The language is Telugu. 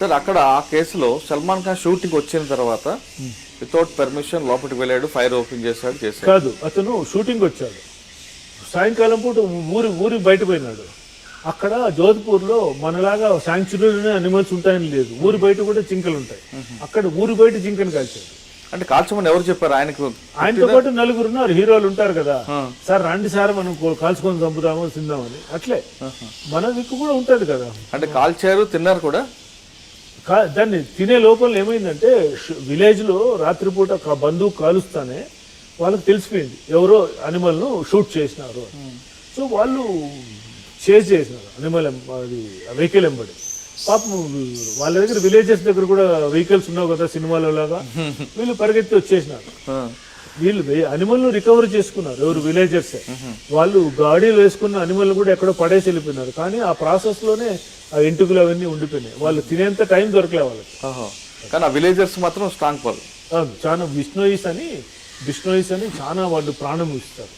సార్ అక్కడ ఆ కేసులో సల్మాన్ ఖాన్ షూటింగ్ వచ్చిన తర్వాత వితౌట్ పర్మిషన్ లోపలికి వెళ్ళాడు, ఫైర్ ఓపెన్ చేశాడు. కాదు, అతను షూటింగ్ వచ్చాడు, సాయంకాలం పూట ఊరి బయట పోయినాడు. అక్కడ జోధ్పూర్లో మనలాగా శాంక్చురీలోనే అనిమల్స్ ఉంటాయని లేదు, ఊరి బయట కూడా జింకలు ఉంటాయి. అక్కడ ఊరి బయట జింకను కాల్చాడు. అంటే కాల్చమని ఎవరు చెప్పారు? ఆయనతో పాటు నలుగురు ఉన్నారు, హీరోలు ఉంటారు కదా. సార్ రండి సార్, మనం కాల్చుకొని చంపుదాము తిందామని. అట్లే మన దిక్కు కూడా ఉంటది కదా. అంటే కాల్చారు, తిన్నారు కూడా. దాన్ని తినే లోపల ఏమైందంటే, విలేజ్ లో రాత్రిపూట బంధువు కాలుస్తానే వాళ్ళకి తెలిసిపోయింది ఎవరో అనిమల్ ను షూట్ చేసినారు. సో వాళ్ళు చేసినారు అనిమల్, అది వెహికల్ ఎంబడి. పాపం వాళ్ళ దగ్గర విలేజెస్ దగ్గర కూడా వెహికల్స్ ఉన్నావు కదా సినిమాలో లాగా, వీళ్ళు పరిగెత్తి వచ్చేసినారు. వీళ్ళు అనిమల్ ను రికవర్ చేసుకున్నారు, ఎవరు విలేజర్స్. వాళ్ళు గాడీలు వేసుకున్న అనిమల్ కూడా ఎక్కడో పడేసి వెళ్ళిపోయినారు. కానీ ఆ ప్రాసెస్ లోనే ఆ ఎంటుకలు అవన్నీ ఉండిపోయినాయి. వాళ్ళు తినేంత టైం దొరకలే వాళ్ళకి. కానీ ఆ విలేజర్స్ మాత్రం స్ట్రాంగ్ పర్లు. చాలా బిష్నోయిస్ అని చాలా వాళ్ళు ప్రాణం ఇస్తారు.